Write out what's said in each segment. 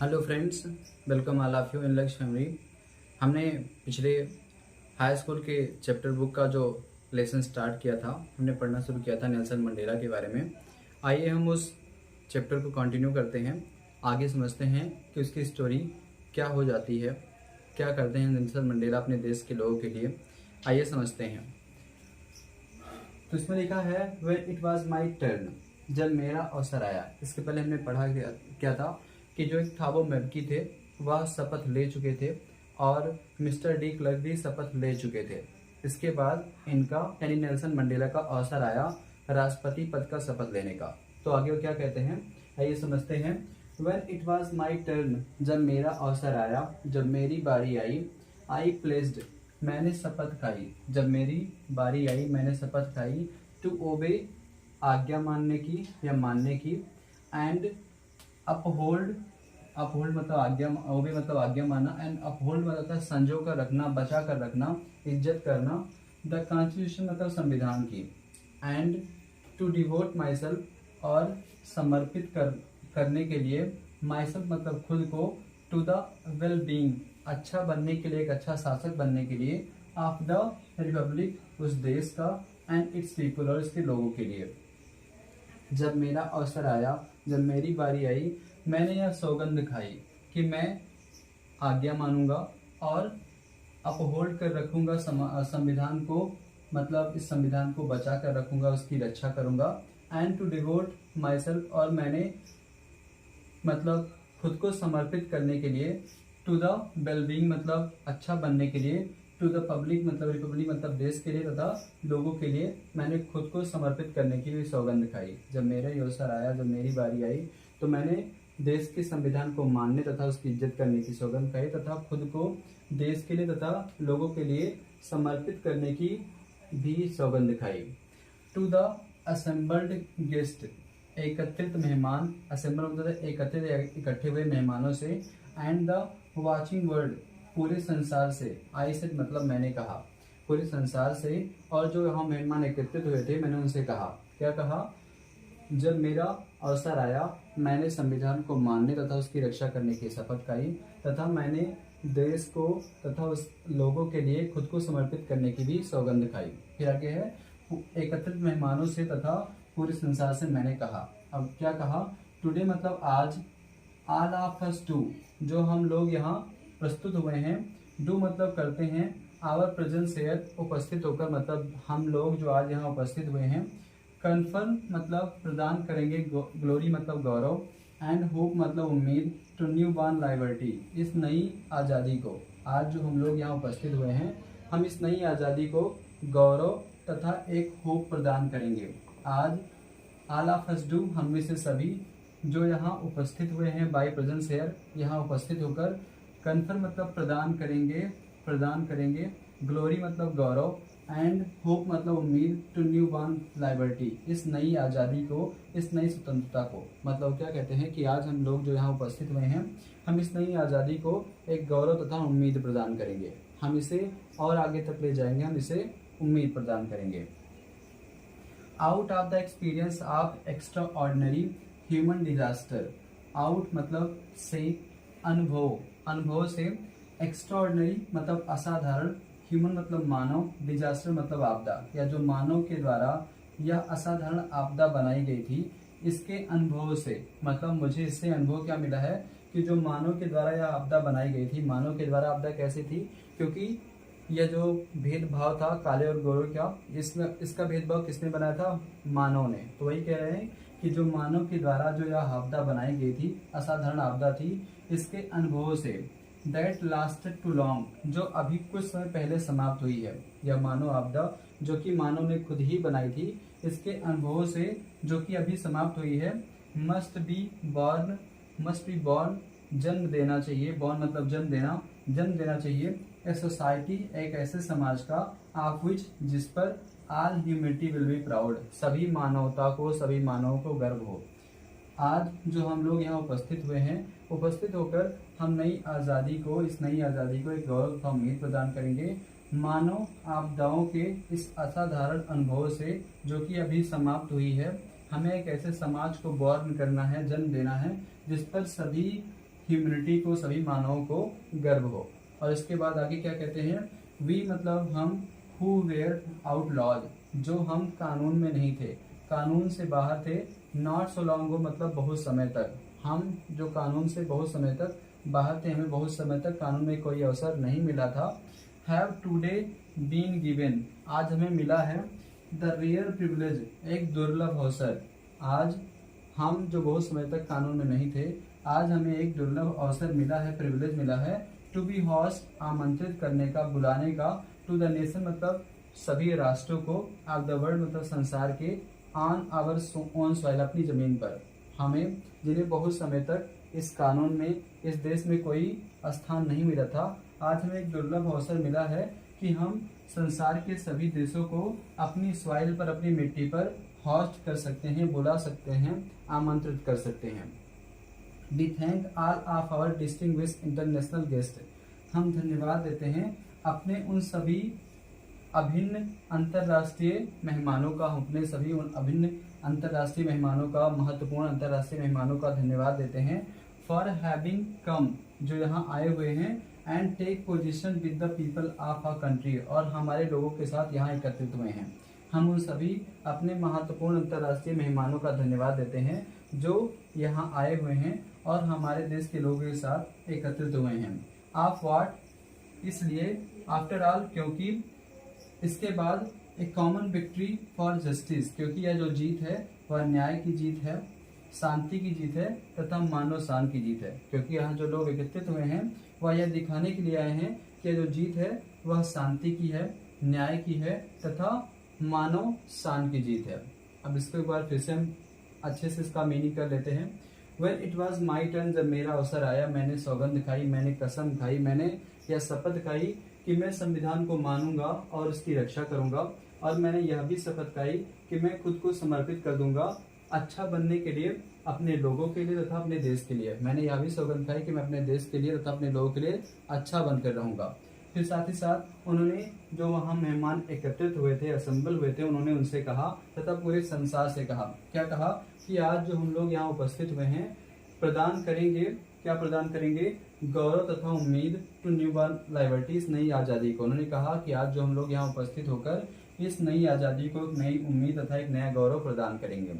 Hello friends, welcome all of you in लक्ष्य family. हमने पिछले हाई स्कूल के चैप्टर बुक का जो लेसन स्टार्ट किया था, हमने पढ़ना शुरू किया था नेल्सन मंडेला के बारे में। आइए हम उस चैप्टर को कंटिन्यू करते हैं, आगे समझते हैं कि उसकी स्टोरी क्या हो जाती है, क्या करते हैं नेल्सन मंडेला अपने देश के लोगों के लिए। आइए समझते हैं। तो इसमें लिखा है when it was my turn, जब मेरा अवसर आया। इसके पहले हमने पढ़ा क्या था कि जो एक था वो मैबकी थे, वह शपथ ले चुके थे और मिस्टर डी क्लर्क भी शपथ ले चुके थे। इसके बाद इनका यानी नेल्सन मंडेला का अवसर आया राष्ट्रपति पद का शपथ लेने का। तो आगे वो क्या कहते हैं, आइए समझते हैं। When it was my turn, जब मेरा अवसर आया, जब मेरी बारी आई, आई प्लेस्ड, मैंने शपथ खाई। जब मेरी बारी आई मैंने शपथ खाई। टू ओबे, आज्ञा मानने की या मानने की। एंड अपहोल्ड, अपहोल्ड मतलब आज्ञा, ओबे मतलब आज्ञा मानना। एंड अपहोल्ड मतलब संजो कर रखना, बचा कर रखना, इज्जत करना। द कॉन्स्टिट्यूशन मतलब संविधान की। And to devote myself, और समर्पित करने के लिए। माई सेल्फ मतलब खुद को। टू द वेल बीइंग, अच्छा बनने के लिए, एक अच्छा शासक बनने के लिए। ऑफ द रिपब्लिक, उस देश का। एंड इट्स पीपल, और इसके लोगों के लिए। जब मेरा अवसर आया, जब मेरी बारी आई, मैंने यह सौगंध खाई कि मैं आज्ञा मानूंगा और अपहोल्ड कर रखूंगा संविधान को, मतलब इस संविधान को बचा कर रखूंगा, उसकी रक्षा करूंगा। And to devote myself, और मैंने मतलब खुद को समर्पित करने के लिए। टू द वेल बीइंग मतलब अच्छा बनने के लिए। टू द पब्लिक मतलब रिपब्लिक मतलब देश के लिए तथा लोगों के लिए मैंने खुद को समर्पित करने की भी सौगंध खाई। जब मेरा अवसर आया, जब मेरी बारी आई, तो मैंने देश के संविधान को मानने तथा उसकी इज्जत करने की सौगंध खाई तथा खुद को देश के लिए तथा लोगों के लिए समर्पित करने की भी सौगंध खाई। टू द असेंबल्ड गेस्ट, एकत्रित मेहमान। असेंबल मतलब एकत्रित, इकट्ठे हुए मेहमानों से। एंड द वाचिंग वर्ल्ड, पूरे संसार से। आई सेड मतलब मैंने कहा, पूरे संसार से। और जो यहाँ मेहमान एकत्रित हुए थे, मैंने उनसे कहा, क्या कहा, जब मेरा अवसर आया मैंने संविधान को मानने तथा उसकी रक्षा करने की शपथ खाई तथा मैंने देश को तथा उस लोगों के लिए खुद को समर्पित करने की भी सौगंध खाई। फिर आगे है, एकत्रित मेहमानों से तथा पूरे संसार से मैंने कहा। अब क्या कहा, टुडे मतलब आज। ऑल ऑफ अस डू, जो हम लोग यहाँ प्रस्तुत हुए हैं। डू मतलब करते हैं। आवर प्रेजेंस हियर, उपस्थित होकर मतलब हम लोग जो आज यहाँ उपस्थित हुए हैं। कन्फर्म मतलब प्रदान करेंगे, ग्लोरी मतलब गौरव। एंड होप मतलब उम्मीद। टू न्यू बॉर्न लिबर्टी, इस नई आज़ादी को। आज जो हम लोग यहाँ उपस्थित हुए हैं, हम इस नई आज़ादी को गौरव तथा एक होप प्रदान करेंगे। आज ऑल ऑफ अस डू, हम में से सभी जो यहाँ उपस्थित हुए हैं, बाई प्रेजेंस हेयर, यहाँ उपस्थित होकर। कन्फर्म मतलब प्रदान करेंगे, प्रदान करेंगे। ग्लोरी मतलब गौरव। एंड होप मतलब उम्मीद। टू न्यू बॉर्न लिबर्टी, इस नई आज़ादी को, इस नई स्वतंत्रता को। मतलब क्या कहते हैं कि आज हम लोग जो यहाँ उपस्थित हुए हैं, हम इस नई आज़ादी को एक गौरव तथा उम्मीद प्रदान करेंगे। हम इसे और आगे तक ले जाएंगे, हम इसे उम्मीद प्रदान करेंगे। Out of the experience of extra ordinary human disaster. Out मतलब से, अनुभव, अनुभव से। एक्स्ट्रा ऑर्डिनरी मतलब असाधारण। ह्यूमन मतलब मानव। डिजास्टर मतलब आपदा, या जो मानव के द्वारा यह असाधारण आपदा बनाई गई थी, इसके अनुभव से। मतलब मुझे इससे अनुभव क्या मिला है कि जो मानव के द्वारा यह आपदा बनाई गई थी, मानव के द्वारा आपदा कैसी थी, क्योंकि यह जो भेदभाव था काले और गोरे का, इसका भेदभाव किसने बनाया था, मानव ने। तो वही कह रहे हैं कि जो मानव के द्वारा जो यह आपदा बनाई गई थी, असाधारण आपदा थी, इसके अनुभव से। दैट लास्टेड टू लॉन्ग, जो अभी कुछ समय पहले समाप्त हुई है। यह मानव आपदा जो कि मानव ने खुद ही बनाई थी, इसके अनुभव से जो कि अभी समाप्त हुई है। Must be born, must be born, जन्म देना चाहिए। बॉर्न मतलब जन्म देना, जन्म देना चाहिए। ए सोसाइटी, एक ऐसे समाज का। ऑफ विच, जिस पर all humanity will be proud, सभी मानवता को, सभी मानवों को गर्व हो। आज जो हम लोग यहाँ उपस्थित हुए हैं, उपस्थित होकर हम नई आज़ादी को, इस नई आज़ादी को एक गौरव तथा उम्मीद प्रदान करेंगे। मानव आपदाओं के इस असाधारण अनुभव से जो कि अभी समाप्त हुई है, हमें एक ऐसे समाज को बॉर्न करना है, जन्म देना है, जिस पर सभी ह्यूमैनिटी को, सभी मानवों को गर्व हो। और इसके बाद आगे क्या कहते हैं, वी मतलब हम, हु वेयर आउट लॉज, जो हम कानून में नहीं थे, कानून से बाहर थे, नॉट सो लॉन्ग गो मतलब बहुत समय तक, हम जो कानून से बहुत समय तक बाहर थे, हमें बहुत समय तक कानून में कोई अवसर नहीं मिला था। हैव टूडे बीन गिवन, आज हमें मिला है, द रेयर प्रिविलेज, एक दुर्लभ अवसर, आज हम जो बहुत समय तक कानून में नहीं थे, आज हमें एक दुर्लभ अवसर मिला है, प्रिविलेज मिला है, टू बी होस्ट, आमंत्रित करने का, बुलाने का, टू द नेशन मतलब सभी राष्ट्रों को, ऑफ द वर्ल्ड मतलब संसार के, ऑन आवर ओन सॉइल अपनी जमीन पर, हमें जिन्हें बहुत समय तक इस कानून में, इस देश में कोई स्थान नहीं मिला था, आज हमें एक दुर्लभ अवसर मिला है कि हम संसार के सभी देशों को अपनी सॉइल पर, अपनी मिट्टी पर होस्ट कर सकते हैं, बुला सकते हैं, आमंत्रित कर सकते हैं। We thank all of our distinguished international guest, हम धन्यवाद देते हैं अपने उन सभी अभिन्न अंतर्राष्ट्रीय मेहमानों का, अपने सभी उन अभिन्न अंतर्राष्ट्रीय मेहमानों का, महत्वपूर्ण अंतर्राष्ट्रीय मेहमानों का धन्यवाद देते हैं, फॉर हैविंग कम, जो यहाँ आए हुए हैं, and take position with the people of our country, और हमारे लोगों के साथ यहाँ एकत्रित हुए हैं। हम उन सभी अपने महत्वपूर्ण अंतर्राष्ट्रीय मेहमानों का धन्यवाद देते हैं जो यहाँ आए हुए हैं और हमारे देश के लोगों के साथ एकत्रित हुए हैं। ऑफ व्हाट, इसलिए, आफ्टर ऑल क्योंकि, इसके बाद, ए कॉमन विक्ट्री फॉर जस्टिस, क्योंकि यह जो जीत है वह न्याय की जीत है, शांति की जीत है तथा मानव शान की जीत है, क्योंकि यहाँ जो लोग एकत्रित हुए हैं वह यह दिखाने के लिए आए हैं कि जो जीत है वह शांति की है, न्याय की है तथा मानव शान की जीत है। अब इसको एक बार फिर से हम अच्छे से इसका मीनिंग कर लेते हैं। When it was my turn, जब मेरा अवसर आया, मैंने सौगंध खाई, मैंने कसम खाई, मैंने यह शपथ खाई कि मैं संविधान को मानूंगा और उसकी रक्षा करूंगा, और मैंने यह भी शपथ खाई कि मैं खुद को समर्पित कर दूंगा अच्छा बनने के लिए, अपने लोगों के लिए तथा अपने देश के लिए। मैंने यह भी सौगंध खाई कि मैं अपने देश के लिए तथा अपने लोगों के लिए अच्छा बनकर रहूंगा। फिर साथ ही साथ उन्होंने, जो वहाँ मेहमान एकत्रित हुए थे, असेंबल हुए थे, उन्होंने उनसे कहा तथा पूरे संसार से कहा, क्या कहा कि आज जो हम लोग यहाँ उपस्थित हुए हैं, प्रदान करेंगे, क्या प्रदान करेंगे, गौरव तथा उम्मीद टू न्यू बॉर्न लिबर्टी, इस नई आज़ादी को। उन्होंने कहा कि आज जो हम लोग यहाँ उपस्थित होकर इस नई आज़ादी को, एक नई उम्मीद तथा एक नया गौरव प्रदान करेंगे।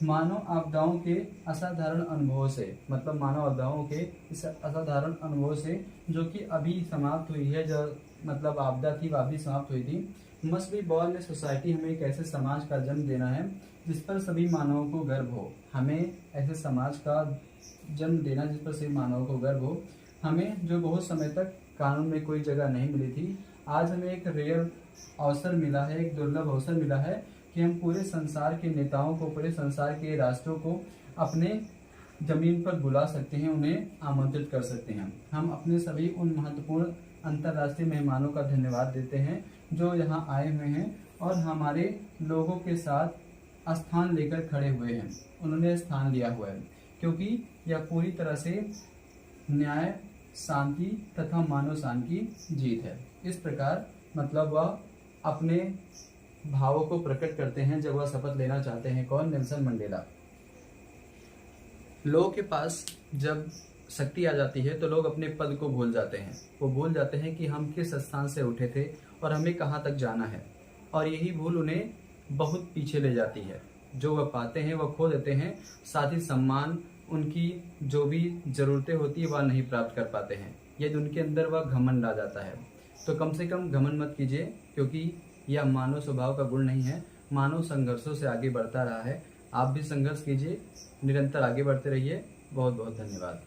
मानव आपदाओं के असाधारण अनुभवों से, मतलब मानव आपदाओं के इस असाधारण अनुभवों से जो कि अभी समाप्त हुई है, जो मतलब आपदा थी वह अभी समाप्त हुई थी। Must be born a society, हमें एक ऐसे समाज का जन्म देना है जिस पर सभी मानवों को गर्व हो। हमें ऐसे समाज का जन्म देना जिस पर सभी मानवों को गर्व हो। हमें जो बहुत समय तक कानून में कोई जगह नहीं मिली थी, आज हमें एक रेयर अवसर मिला है, एक दुर्लभ अवसर मिला है कि हम पूरे संसार के नेताओं को, पूरे संसार के राष्ट्रों को अपने जमीन पर बुला सकते हैं, उन्हें आमंत्रित कर सकते हैं। हम अपने सभी उन महत्वपूर्ण अंतर्राष्ट्रीय मेहमानों का धन्यवाद देते हैं जो यहाँ आए हुए हैं और हमारे लोगों के साथ स्थान लेकर खड़े हुए हैं। उन्होंने स्थान लिया हुआ है क्योंकि यह पूरी तरह से न्याय, शांति तथा मानव शान की जीत है। इस प्रकार मतलब वह अपने भावों को प्रकट करते हैं जब वह शपथ लेना चाहते हैं। कौन? Nelson Mandela. लोगों के पास जब शक्ति आ जाती है तो लोग अपने पद को भूल जाते हैं। वो भूल जाते हैं कि हम किस स्थान से उठे थे और हमें कहाँ तक जाना है, और यही भूल उन्हें बहुत पीछे ले जाती है। जो वह पाते हैं वह खो देते हैं, साथ ही सम्मान, उनकी जो भी ज़रूरतें होती है वह नहीं प्राप्त कर पाते हैं। यदि उनके अंदर वह घमंड आ जाता है तो कम से कम घमंड मत कीजिए, क्योंकि यह मानव स्वभाव का गुण नहीं है। मानव संघर्षों से आगे बढ़ता रहा है। आप भी संघर्ष कीजिए, निरंतर आगे बढ़ते रहिए। बहुत बहुत धन्यवाद।